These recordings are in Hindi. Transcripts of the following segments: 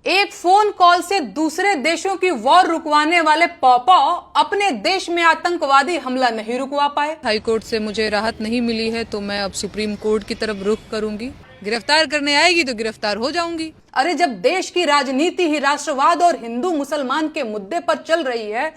एक फोन कॉल से दूसरे देशों की वॉर रुकवाने वाले पॉपा अपने देश में आतंकवादी हमला नहीं रुकवा पाए। हाई कोर्ट से मुझे राहत नहीं मिली है तो मैं अब सुप्रीम कोर्ट की तरफ रुख करूंगी। गिरफ्तार करने आएगी तो गिरफ्तार हो जाऊंगी। अरे जब देश की राजनीति ही राष्ट्रवाद और हिंदू मुसलमान के मुद्दे पर चल रही है,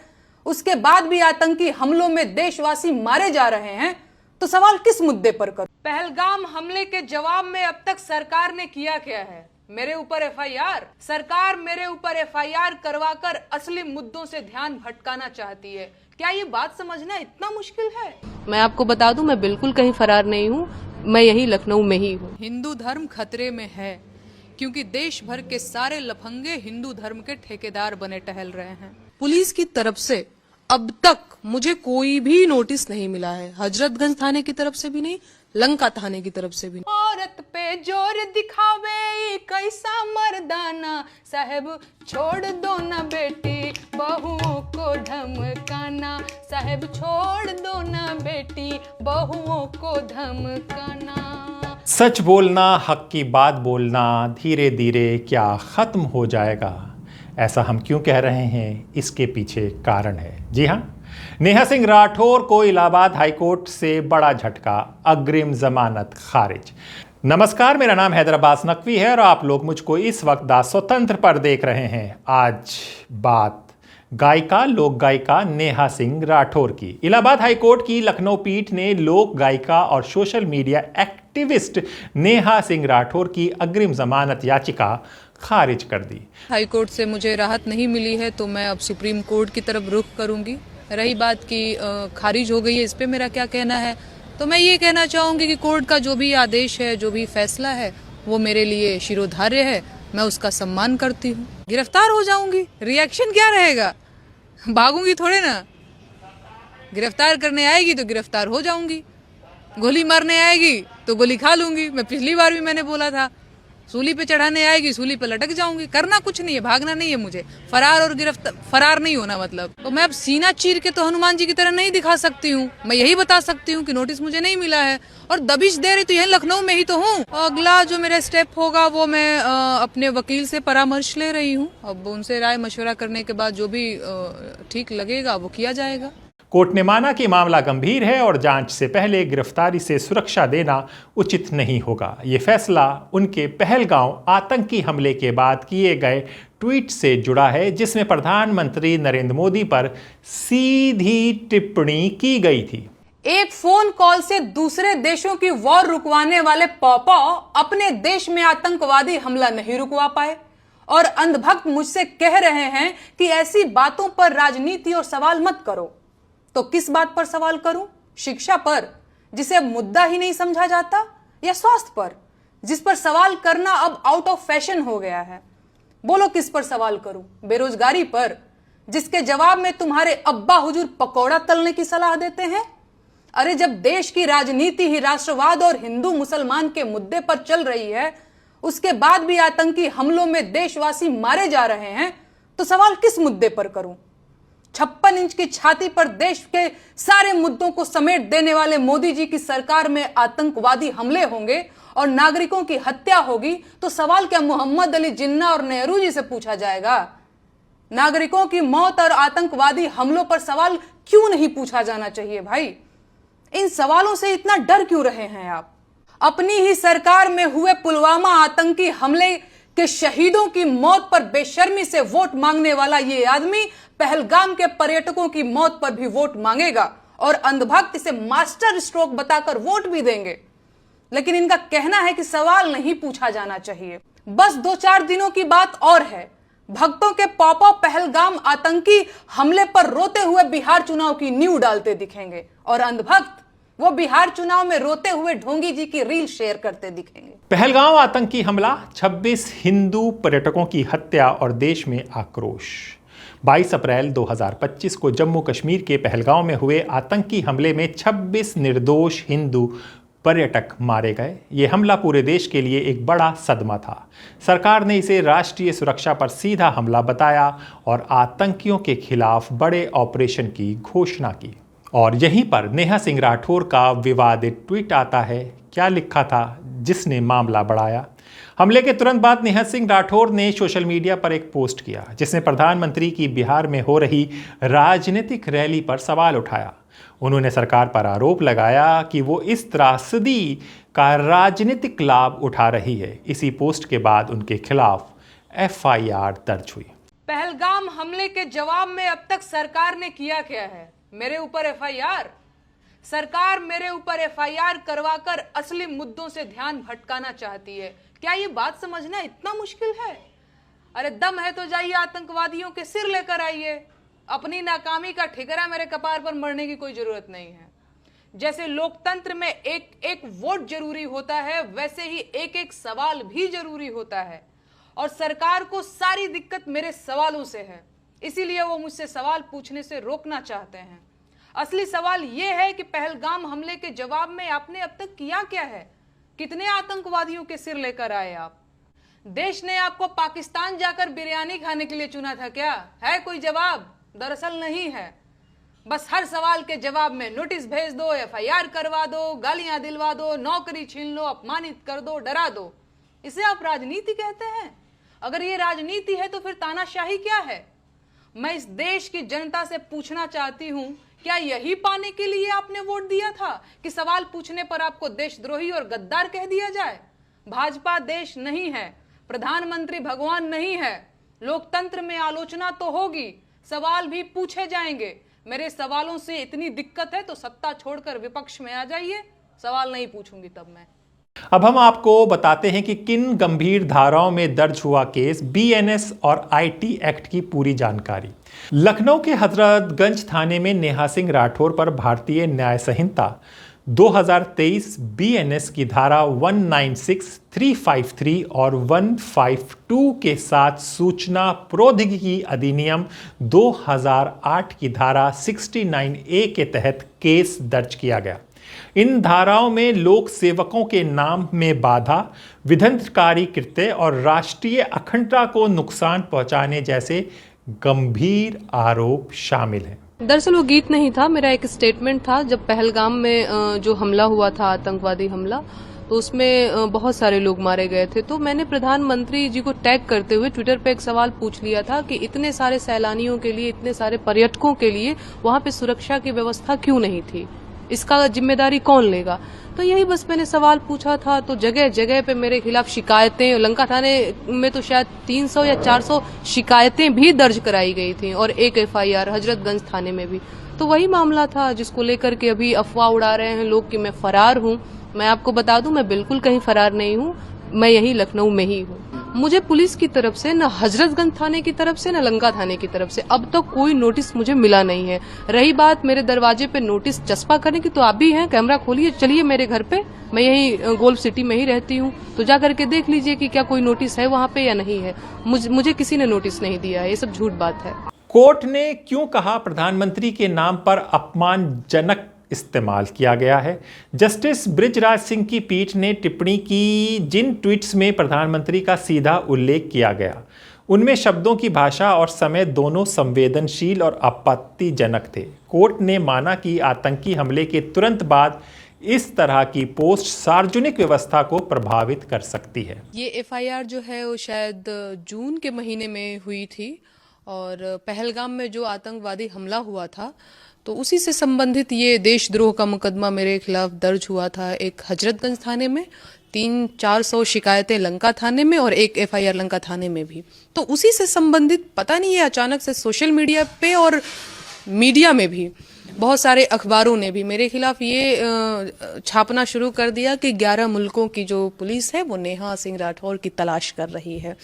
उसके बाद भी आतंकी हमलों में देशवासी मारे जा रहे हैं, तो सवाल किस मुद्दे पर करूं? पहलगाम हमले के जवाब में अब तक सरकार ने किया क्या है? मेरे ऊपर एफआईआर। सरकार मेरे ऊपर एफआईआर करवाकर असली मुद्दों से ध्यान भटकाना चाहती है। क्या ये बात समझना इतना मुश्किल है? मैं आपको बता दूं, मैं बिल्कुल कहीं फरार नहीं हूँ, मैं यही लखनऊ में ही हूँ। हिंदू धर्म खतरे में है क्योंकि देश भर के सारे लफंगे हिंदू धर्म के ठेकेदार बने टहल रहे हैं। पुलिस की तरफ से अब तक मुझे कोई भी नोटिस नहीं मिला है, हजरतगंज थाने की तरफ से भी नहीं, लंका थाने की तरफ से भी नहीं। औरत पे जोर दिखावे कैसा मर्दाना, साहब छोड़ दो ना बेटी बहुओं को धमकाना, साहब छोड़ दो ना बेटी बहुओं को धमकाना। सच बोलना, हक की बात बोलना धीरे धीरे क्या खत्म हो जाएगा। ऐसा हम क्यों कह रहे हैं, इसके पीछे कारण है। जी हाँ, नेहा सिंह राठौर को इलाहाबाद हाईकोर्ट से बड़ा झटका, अग्रिम जमानत खारिज। नमस्कार, मेरा नाम हैदर अब्बास नकवी है और आप लोग मुझको इस वक्त द स्वतंत्र पर देख रहे हैं। आज बात गायिका, लोक गायिका नेहा सिंह राठौर की। इलाहाबाद हाईकोर्ट की लखनऊ पीठ ने लोक गायिका और social media activist Neha Singh Rathore की अग्रिम जमानत याचिका खारिज कर दी। हाई कोर्ट से मुझे राहत नहीं मिली है तो मैं अब सुप्रीम कोर्ट की तरफ रुख करूंगी। रही बात की खारिज हो गई है, इस पे मेरा क्या कहना है, तो मैं ये कहना चाहूंगी कि कोर्ट का जो भी आदेश है, जो भी फैसला है, वो मेरे लिए शिरोधार्य है। मैं उसका सम्मान करती हूँ। गिरफ्तार हो जाऊंगी, रिएक्शन क्या रहेगा? भागूंगी थोड़े ना। गिरफ्तार करने आएगी तो गिरफ्तार हो जाऊंगी, गोली मारने आएगी तो गोली खा लूंगी। मैं पिछली बार भी मैंने बोला था, सूली पे चढ़ाने आएगी सूली पे लटक जाऊंगी। करना कुछ नहीं है, भागना नहीं है मुझे। फरार और फरार नहीं होना मतलब। तो मैं अब सीना चीर के तो हनुमान जी की तरह नहीं दिखा सकती हूँ। मैं यही बता सकती हूँ कि नोटिस मुझे नहीं मिला है और दबिश दे रही तो यही लखनऊ में ही तो हूँ। अगला जो मेरा स्टेप होगा वो मैं अपने वकील से परामर्श ले रही हूँ। अब उनसे राय मशवरा करने के बाद जो भी ठीक लगेगा वो किया जाएगा। कोर्ट ने माना कि मामला गंभीर है और जांच से पहले गिरफ्तारी से सुरक्षा देना उचित नहीं होगा। ये फैसला उनके पहलगांव आतंकी हमले के बाद किए गए ट्वीट से जुड़ा है, जिसमें प्रधानमंत्री नरेंद्र मोदी पर सीधी टिप्पणी की गई थी। एक फोन कॉल से दूसरे देशों की वॉर रुकवाने वाले पॉपा अपने देश में आतंकवादी हमला नहीं रुकवा पाए और अंधभक्त मुझसे कह रहे हैं कि ऐसी बातों पर राजनीति और सवाल मत करो। तो किस बात पर सवाल करूं? शिक्षा पर, जिसे मुद्दा ही नहीं समझा जाता, या स्वास्थ्य पर, जिस पर सवाल करना अब आउट ऑफ फैशन हो गया है? बोलो किस पर सवाल करूं? बेरोजगारी पर, जिसके जवाब में तुम्हारे अब्बा हुजूर पकौड़ा तलने की सलाह देते हैं? अरे जब देश की राजनीति ही राष्ट्रवाद और हिंदू मुसलमान के मुद्दे पर चल रही है, उसके बाद भी आतंकी हमलों में देशवासी मारे जा रहे हैं, तो सवाल किस मुद्दे पर करूं? 56 इंच की छाती पर देश के सारे मुद्दों को समेट देने वाले मोदी जी की सरकार में आतंकवादी हमले होंगे और नागरिकों की हत्या होगी, तो सवाल क्या मोहम्मद अली जिन्ना और नेहरू जी से पूछा जाएगा? नागरिकों की मौत और आतंकवादी हमलों पर सवाल क्यों नहीं पूछा जाना चाहिए भाई? इन सवालों से इतना डर क्यों रहे हैं आप? अपनी ही सरकार में हुए पुलवामा आतंकी हमले के शहीदों की मौत पर बेशर्मी से वोट मांगने वाला ये आदमी पहलगाम के पर्यटकों की मौत पर भी वोट मांगेगा और अंधभक्त इसे मास्टर स्ट्रोक बताकर वोट भी देंगे। लेकिन इनका कहना है कि सवाल नहीं पूछा जाना चाहिए। बस 2-4 दिनों की बात और है, भक्तों के पॉपा पहलगाम आतंकी हमले पर रोते हुए बिहार चुनाव की नींव डालते दिखेंगे और अंधभक्त वो बिहार चुनाव में रोते हुए ढोंगी जी की रील शेयर करते दिखेंगे। पहलगांव आतंकी हमला, 26 हिंदू पर्यटकों की हत्या और देश में आक्रोश। 22 अप्रैल 2025 को जम्मू कश्मीर के पहलगांव में हुए आतंकी हमले में 26 निर्दोष हिंदू पर्यटक मारे गए। ये हमला पूरे देश के लिए एक बड़ा सदमा था। सरकार ने इसे राष्ट्रीय सुरक्षा पर सीधा हमला बताया और आतंकियों के खिलाफ बड़े ऑपरेशन की घोषणा की। और यहीं पर नेहा सिंह राठौर का विवादित ट्वीट आता है। क्या लिखा था जिसने मामला बढ़ाया? हमले के तुरंत बाद नेहा सिंह राठौर ने सोशल मीडिया पर एक पोस्ट किया जिसमें प्रधानमंत्री की बिहार में हो रही राजनीतिक रैली पर सवाल उठाया। उन्होंने सरकार पर आरोप लगाया कि वो इस त्रासदी का राजनीतिक लाभ उठा रही है। इसी पोस्ट के बाद उनके खिलाफ एफआईआर दर्ज हुई। पहलगाम हमले के जवाब में अब तक सरकार ने किया क्या है? मेरे ऊपर एफआईआर? सरकार मेरे ऊपर एफआईआर करवाकर असली मुद्दों से ध्यान भटकाना चाहती है। क्या ये बात समझना इतना मुश्किल है? अरे दम है तो जाइए आतंकवादियों के सिर लेकर आइए। अपनी नाकामी का ठिकरा मेरे कपार पर मरने की कोई जरूरत नहीं है। जैसे लोकतंत्र में एक एक वोट जरूरी होता है, वैसे ही एक एक सवाल भी जरूरी होता है। और सरकार को सारी दिक्कत मेरे सवालों से है, इसीलिए वो मुझसे सवाल पूछने से रोकना चाहते हैं। असली सवाल ये है कि पहलगाम हमले के जवाब में आपने अब तक किया क्या है? कितने आतंकवादियों के सिर लेकर आए आप? देश ने आपको पाकिस्तान जाकर बिरयानी खाने के लिए चुना था क्या? है कोई जवाब? दरअसल नहीं है। बस हर सवाल के जवाब में नोटिस भेज दो, एफआईआर करवा दो, गालियां दिलवा दो, नौकरी छीन लो, अपमानित कर दो, डरा दो। इसे आप राजनीति कहते हैं? अगर ये राजनीति है तो फिर तानाशाही क्या है? मैं इस देश की जनता से पूछना चाहती हूं, क्या यही पाने के लिए आपने वोट दिया था कि सवाल पूछने पर आपको देशद्रोही और गद्दार कह दिया जाए? भाजपा देश नहीं है, प्रधानमंत्री भगवान नहीं है। लोकतंत्र में आलोचना तो होगी, सवाल भी पूछे जाएंगे। मेरे सवालों से इतनी दिक्कत है तो सत्ता छोड़कर विपक्ष में आ जाइए, सवाल नहीं पूछूंगी तब मैं। अब हम आपको बताते हैं कि किन गंभीर धाराओं में दर्ज हुआ केस, बीएनएस और आईटी एक्ट की पूरी जानकारी। लखनऊ के हजरतगंज थाने में नेहा सिंह राठौर पर भारतीय न्याय संहिता 2023 बीएनएस की धारा 196, 353 और 152 के साथ सूचना प्रौद्योगिकी अधिनियम 2008 की धारा 69A के तहत केस दर्ज किया गया। इन धाराओं में लोक सेवकों के नाम में बाधा, विध्वंसकारी कृत्य और राष्ट्रीय अखंडता को नुकसान पहुंचाने जैसे गंभीर आरोप शामिल हैं। दरअसल वो गीत नहीं था, मेरा एक स्टेटमेंट था। जब पहलगाम में जो हमला हुआ था, आतंकवादी हमला, तो उसमें बहुत सारे लोग मारे गए थे। तो मैंने प्रधानमंत्री जी को टैग करते हुए ट्विटर पे एक सवाल पूछ लिया था कि इतने सारे सैलानियों के लिए, इतने सारे पर्यटकों के लिए वहां पे सुरक्षा की व्यवस्था क्यों नहीं थी, इसका जिम्मेदारी कौन लेगा? तो यही बस मैंने सवाल पूछा था। तो जगह जगह पे मेरे खिलाफ शिकायतें, लंका थाने में तो शायद 300 या 400 शिकायतें भी दर्ज कराई गई थी और एक एफआईआर हजरतगंज थाने में भी। तो वही मामला था जिसको लेकर के अभी अफवाह उड़ा रहे हैं लोग कि मैं फरार हूं। मैं आपको बता दूं, मैं बिल्कुल कहीं फरार नहीं हूं, मैं यही लखनऊ में ही हूं। मुझे पुलिस की तरफ से, न हजरतगंज थाने की तरफ से, न लंका थाने की तरफ से अब तक कोई नोटिस मुझे मिला नहीं है। रही बात मेरे दरवाजे पे नोटिस चस्पा करने की, तो आप भी हैं, कैमरा खोलिए, चलिए मेरे घर पे, मैं यही गोल्फ सिटी में ही रहती हूँ, तो जा करके देख लीजिए कि क्या कोई नोटिस है वहाँ पे या नहीं है। मुझे किसी ने नोटिस नहीं दिया है, ये सब झूठ बात है। कोर्ट ने क्यों कहा प्रधानमंत्री के नाम पर अपमानजनक इस्तेमाल किया गया है? जस्टिस बृजराज सिंह की पीठ ने टिप्पणी की जिन ट्वीट्स में प्रधानमंत्री का सीधा उल्लेख किया गया, उनमें शब्दों की भाषा और समय दोनों संवेदनशील और आपत्तिजनक थे। कोर्ट ने माना कि आतंकी हमले के तुरंत बाद इस तरह की पोस्ट सार्वजनिक व्यवस्था को प्रभावित कर सकती है। ये एफआईआर जो है वो शायद जून के महीने में हुई थी और पहलगाम में जो आतंकवादी हमला हुआ था तो उसी से संबंधित ये देशद्रोह का मुकदमा मेरे खिलाफ दर्ज हुआ था। एक हजरतगंज थाने में, 300-400 शिकायतें लंका थाने में और एक एफआईआर लंका थाने में भी। तो उसी से संबंधित पता नहीं, ये अचानक से सोशल मीडिया पे और मीडिया में भी, बहुत सारे अखबारों ने भी मेरे खिलाफ ये छापना शुरू कर दिया कि 11 मुल्कों की जो पुलिस है वो नेहा सिंह राठौर की तलाश कर रही है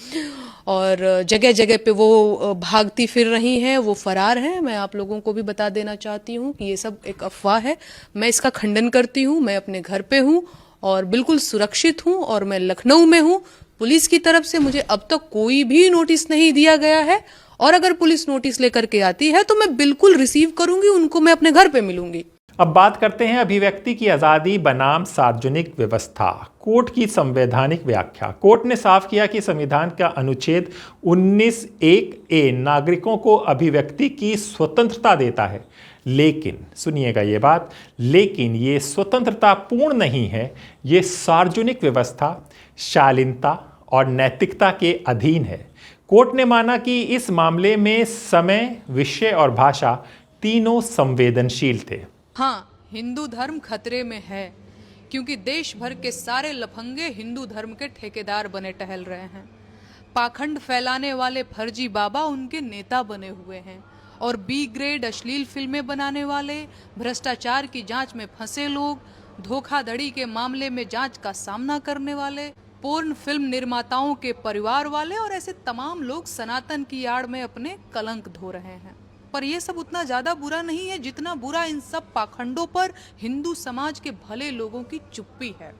और जगह जगह पे वो भागती फिर रही हैं, वो फरार हैं। मैं आप लोगों को भी बता देना चाहती हूँ कि ये सब एक अफवाह है। मैं इसका खंडन करती हूँ। मैं अपने घर पे हूँ और बिल्कुल सुरक्षित हूँ और मैं लखनऊ में हूँ। पुलिस की तरफ से मुझे अब तक कोई भी नोटिस नहीं दिया गया है और अगर पुलिस नोटिस लेकर के आती है तो मैं बिल्कुल रिसीव करूंगी, उनको मैं अपने घर पे मिलूंगी। अब बात करते हैं अभिव्यक्ति की आज़ादी बनाम सार्वजनिक व्यवस्था। कोर्ट की संवैधानिक व्याख्या। कोर्ट ने साफ किया कि संविधान का अनुच्छेद 19(1)(a) नागरिकों को अभिव्यक्ति की स्वतंत्रता देता है, लेकिन सुनिएगा ये बात, लेकिन ये स्वतंत्रता पूर्ण नहीं है। ये सार्वजनिक व्यवस्था, शालीनता और नैतिकता के अधीन है। कोर्ट ने माना कि इस मामले में समय, विषय और भाषा तीनों संवेदनशील थे। हाँ, हिंदू धर्म खतरे में है क्योंकि देश भर के सारे लफंगे हिंदू धर्म के ठेकेदार बने टहल रहे हैं। पाखंड फैलाने वाले फर्जी बाबा उनके नेता बने हुए हैं और बी ग्रेड अश्लील फिल्में बनाने वाले, भ्रष्टाचार की जांच में फंसे लोग, धोखाधड़ी के मामले में जांच का सामना करने वाले, पोर्न फिल्म निर्माताओं के परिवार वाले और ऐसे तमाम लोग सनातन की आड़ में अपने कलंक धो रहे हैं। पर यह सब उतना ज्यादा बुरा नहीं है जितना बुरा इन सब पाखंडों पर हिंदू समाज के भले लोगों की चुप्पी है।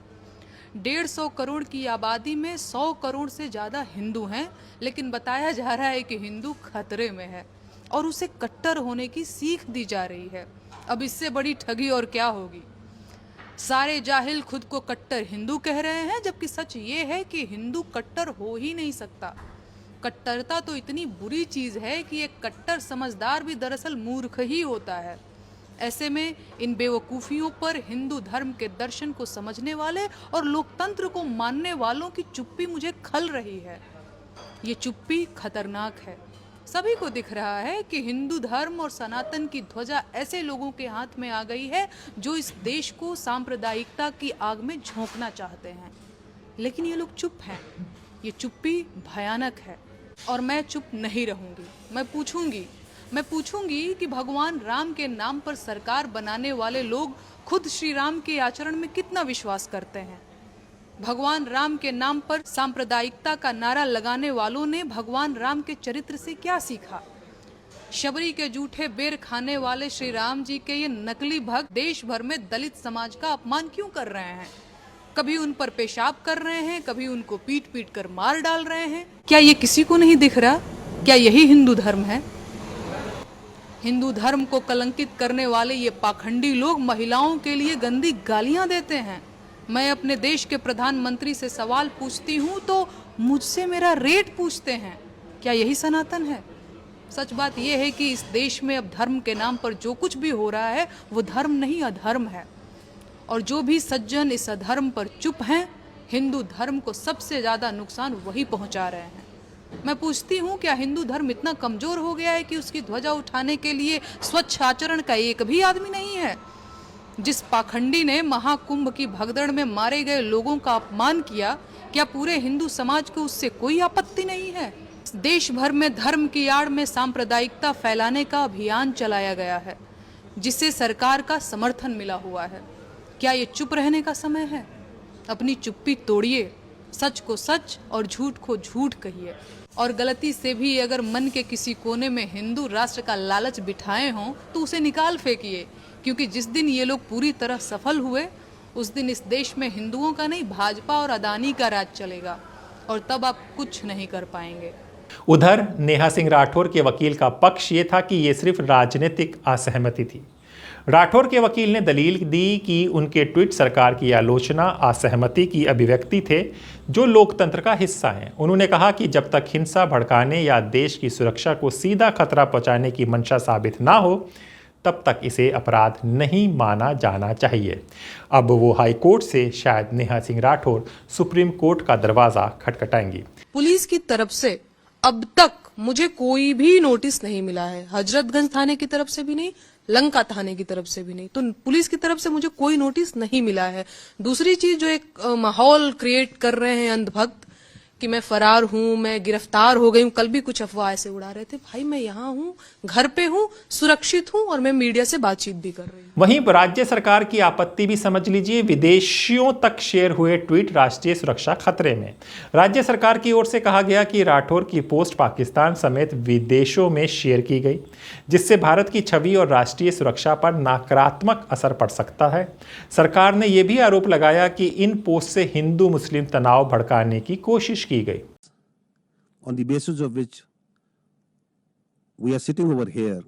150 करोड़ की आबादी में 100 करोड़ से ज्यादा हिंदू हैं, लेकिन बताया जा रहा है कि हिंदू खतरे में है और उसे कट्टर होने की सीख दी जा रही है। अब इससे बड़ी ठगी और क्या होगी। सारे जाहिल खुद को कट्टर हिंदू कह रहे हैं, जबकि सच ये है कि हिंदू कट्टर हो ही नहीं सकता। कट्टरता तो इतनी बुरी चीज है कि एक कट्टर समझदार भी दरअसल मूर्ख ही होता है। ऐसे में इन बेवकूफियों पर हिंदू धर्म के दर्शन को समझने वाले और लोकतंत्र को मानने वालों की चुप्पी मुझे खल रही है। ये चुप्पी खतरनाक है। सभी को दिख रहा है कि हिंदू धर्म और सनातन की ध्वजा ऐसे लोगों के हाथ में आ गई है जो इस देश को सांप्रदायिकता की आग में झोंकना चाहते हैं, लेकिन ये लोग चुप हैं। ये चुप्पी भयानक है और मैं चुप नहीं रहूंगी। मैं पूछूंगी कि भगवान राम के नाम पर सरकार बनाने वाले लोग खुद श्री राम के आचरण में कितना विश्वास करते हैं। भगवान राम के नाम पर सांप्रदायिकता का नारा लगाने वालों ने भगवान राम के चरित्र से क्या सीखा। शबरी के जूठे बेर खाने वाले श्री राम जी के ये नकली भक्त देश भर में दलित समाज का अपमान क्यों कर रहे हैं। कभी उन पर पेशाब कर रहे हैं, कभी उनको पीट पीट कर मार डाल रहे हैं। क्या ये किसी को नहीं दिख रहा? क्या यही हिंदू धर्म है? हिंदू धर्म को कलंकित करने वाले ये पाखंडी लोग महिलाओं के लिए गंदी गालियां देते हैं। मैं अपने देश के प्रधानमंत्री से सवाल पूछती हूँ तो मुझसे मेरा रेट पूछते हैं। क्या यही सनातन है? सच बात यह है कि इस देश में अब धर्म के नाम पर जो कुछ भी हो रहा है वो धर्म नहीं अधर्म है, और जो भी सज्जन इस अधर्म पर चुप हैं, हिंदू धर्म को सबसे ज्यादा नुकसान वही पहुंचा रहे हैं। मैं पूछती हूँ, क्या हिंदू धर्म इतना कमजोर हो गया है कि उसकी ध्वजा उठाने के लिए स्वच्छ आचरण का एक भी आदमी नहीं है? जिस पाखंडी ने महाकुंभ की भगदड़ में मारे गए लोगों का अपमान किया, क्या पूरे हिंदू समाज को उससे कोई आपत्ति नहीं है? देश भर में धर्म की आड़ में सांप्रदायिकता फैलाने का अभियान चलाया गया है, जिसे सरकार का समर्थन मिला हुआ है। क्या ये चुप रहने का समय है? अपनी चुप्पी तोड़िए, सच को सच और झूठ को झूठ कहिए, और गलती से भी अगर मन के किसी कोने में हिंदू राष्ट्र का लालच बिठाए हों तो उसे निकाल फेंकिए, क्योंकि जिस दिन ये लोग पूरी तरह सफल हुए उस दिन इस देश में हिंदुओं का नहीं, भाजपा और अदानी का राज चलेगा, और तब आप कुछ नहीं कर पाएंगे। उधर नेहा सिंह राठौर के वकील का पक्ष ये था कि ये सिर्फ राजनीतिक असहमति थी। राठौर के वकील ने दलील दी कि उनके ट्वीट सरकार की आलोचना, असहमति की अभिव्यक्ति थे जो लोकतंत्र का हिस्सा हैं। उन्होंने कहा कि जब तक हिंसा भड़काने या देश की सुरक्षा को सीधा खतरा पहुंचाने की मंशा साबित ना हो तब तक इसे अपराध नहीं माना जाना चाहिए। अब वो हाई कोर्ट से शायद नेहा सिंह राठौर सुप्रीम कोर्ट का दरवाजा खटखटाएंगी। पुलिस की तरफ से अब तक मुझे कोई भी नोटिस नहीं मिला है, हजरतगंज थाने की तरफ से भी नहीं, लंका थाने की तरफ से भी नहीं, तो पुलिस की तरफ से मुझे कोई नोटिस नहीं मिला है। दूसरी चीज, जो एक माहौल क्रिएट कर रहे हैं अंधभक्त कि मैं फरार हूं, मैं गिरफ्तार हो गई हूं, कल भी कुछ अफवाह ऐसे उड़ा रहे थे। भाई मैं यहाँ हूँ, घर पे हूँ, सुरक्षित हूँ, और मैं मीडिया से बातचीत भी कर रही हूँ। वहीं राज्य सरकार की आपत्ति भी समझ लीजिए। विदेशियों तक शेयर हुए ट्वीट राष्ट्रीय सुरक्षा खतरे में। राज्य सरकार की ओर से कहा गया कि राठौर की पोस्ट पाकिस्तान समेत विदेशों में शेयर की गई, जिससे भारत की छवि और राष्ट्रीय सुरक्षा पर नकारात्मक असर पड़ सकता है। सरकार ने यह भी आरोप लगाया कि इन पोस्ट से हिंदू मुस्लिम तनाव भड़काने की कोशिश की गई। On the basis of which we are sitting over here,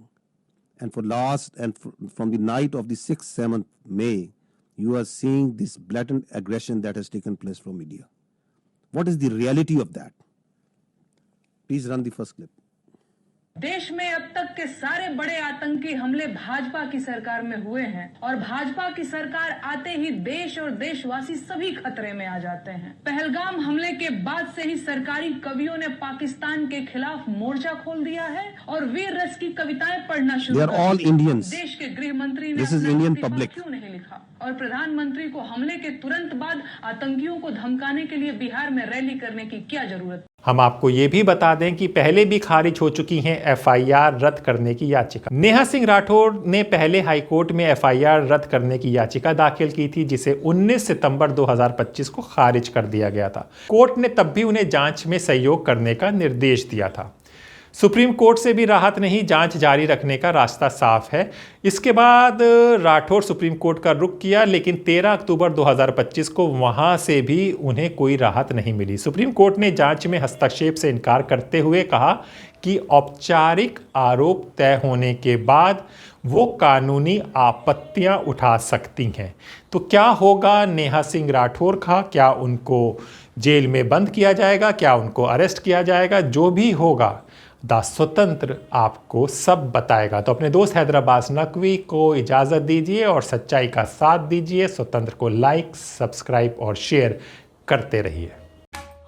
and from the night of the 6th, 7th May, you are seeing this blatant aggression that has taken place from media. What is the reality of that? Please run the first clip. देश में अब तक के सारे बड़े आतंकी हमले भाजपा की सरकार में हुए हैं और भाजपा की सरकार आते ही देश और देशवासी सभी खतरे में आ जाते हैं। पहलगाम हमले के बाद से ही सरकारी कवियों ने पाकिस्तान के खिलाफ मोर्चा खोल दिया है और वीर रस की कविताएं पढ़ना शुरू They कर are all दी। Indians. देश के गृह मंत्री ने This is अपना Indian इस्तीफा public. क्यों नहीं लिखा और प्रधानमंत्री को हमले के तुरंत बाद आतंकियों को धमकाने के लिए बिहार में रैली करने की क्या जरूरत? हम आपको ये भी बता दें कि पहले भी खारिज हो चुकी हैं एफआईआर रद्द करने की याचिका। नेहा सिंह राठौर ने पहले हाईकोर्ट में एफआईआर रद्द करने की याचिका दाखिल की थी, जिसे 19 सितंबर 2025 को खारिज कर दिया गया था। कोर्ट ने तब भी उन्हें जांच में सहयोग करने का निर्देश दिया था। सुप्रीम कोर्ट से भी राहत नहीं, जांच जारी रखने का रास्ता साफ है। इसके बाद राठौर सुप्रीम कोर्ट का रुख किया, लेकिन 13 अक्टूबर 2025 को वहां से भी उन्हें कोई राहत नहीं मिली। सुप्रीम कोर्ट ने जांच में हस्तक्षेप से इनकार करते हुए कहा कि औपचारिक आरोप तय होने के बाद वो कानूनी आपत्तियां उठा सकती हैं। तो क्या होगा नेहा सिंह राठौर का? क्या उनको जेल में बंद किया जाएगा? क्या उनको अरेस्ट किया जाएगा? जो भी होगा, द स्वतंत्र आपको सब बताएगा। तो अपने दोस्त हैदराबाद नकवी को इजाज़त दीजिए और सच्चाई का साथ दीजिए। स्वतंत्र को लाइक, सब्सक्राइब और शेयर करते रहिए।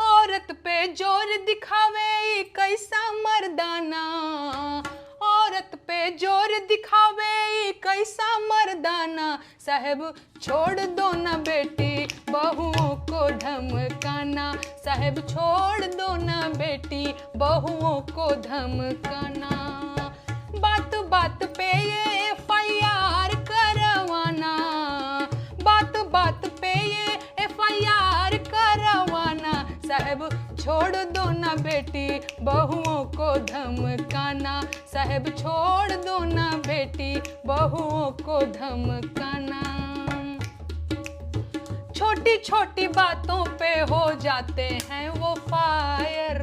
औरत पे जोर दिखावे कैसा मर्दाना, औरत पे जोर दिखावे कैसा मर्दाना, साहब छोड़ दो ना बेटी बहुओं को धमकाना, साहब छोड़ दो ना बेटी बहुओं को धमकाना। बात बात पे ये एफआईआर करवाना, बात बात पे ये एफआईआर करवाना, साहब छोड़ दो ना बेटी बहुओं को धमकाना, साहब छोड़ दो ना बेटी बहुओं को धमकाना। छोटी छोटी बातों पे हो जाते हैं वो फायर,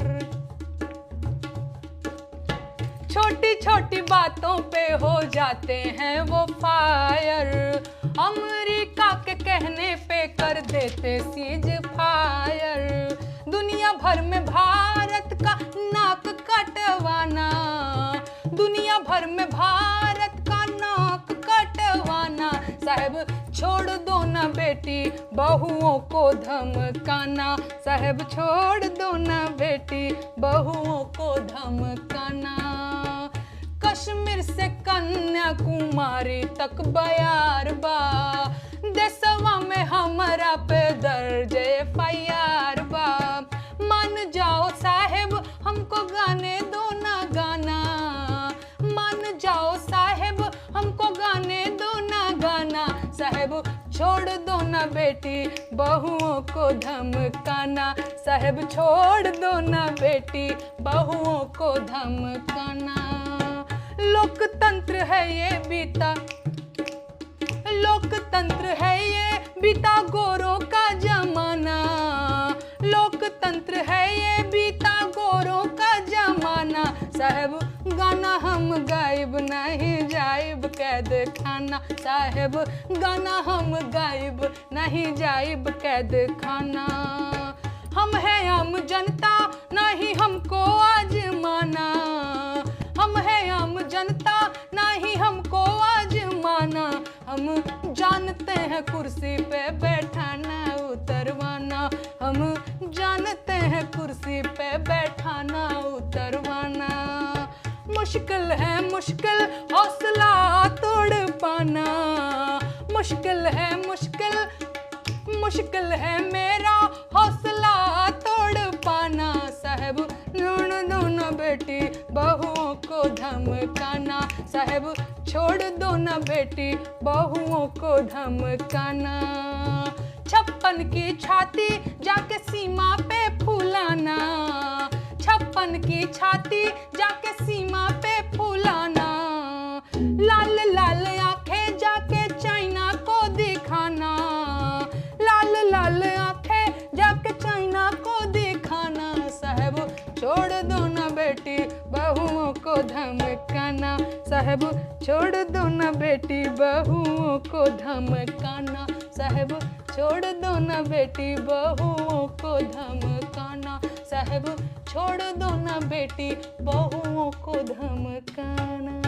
छोटी छोटी बातों पे हो जाते हैं वो फायर, अमेरिका के कहने पे कर देते सीज फायर। दुनिया भर में भारत का नाक कटवाना, दुनिया भर में भारत का नाक कटवाना, साहब छोड़ दो ना बेटी बहुओं को धमकाना, साहब छोड़ दो ना बेटी बहुओं को धमकाना। कश्मीर से कन्याकुमारी तक बयार बा, देशवा में हमारा पे दर्ज एफआईआर बा। मान जाओ साहेब हमको गाने दो ना गाना, मान जाओ साहेब हमको गाने दो ना गाना, साहेब छोड़ दो ना बेटी बहुओं को धमकाना, साहेब छोड़ दो ना बेटी बहुओं को धमकाना। लोकतंत्र है ये बीता, लोकतंत्र है ये बीता गोरों का जमाना, लोकतंत्र है ये बीता गोरों का जमाना, साहब गाना हम गायब नहीं जाइब कैद खाना, साहब गाना हम गायब नहीं जाइब कैद खाना। हम हैं आम जनता नहीं हमको आजमाना, हम हैं आम जनता नहीं हमको आजमाना, हम जानते हैं कुर्सी पे बैठाना उतरवाना, हम जानते हैं कुर्सी पे बैठाना उतरवाना। मुश्किल है मुश्किल हौसला तोड़ पाना, मुश्किल है मुश्किल, मुश्किल है मेरा हौसला तोड़ पाना, साहब दोनों बेटी बहुओं को धमकाना, साहब छोड़ दो ना बेटी बहुओं को धमकाना। 56 की छाती जाके सीमा पे फूलाना, 56 की छाती जाके सीमा पे फूलाना, लाल लाल आंखें जाके चाइना को दिखाना, लाल लाल आंखें जाके चाइना को दिखाना, साहब छोड़ दो ना बेटी बहुओं को धमकाना, साहब छोड़ दो ना बेटी बहुओं को धमकाना, साहब छोड़ दो ना बेटी बहुओं को धमकाना, साहब छोड़ दो ना बेटी बहुओं को धमकाना।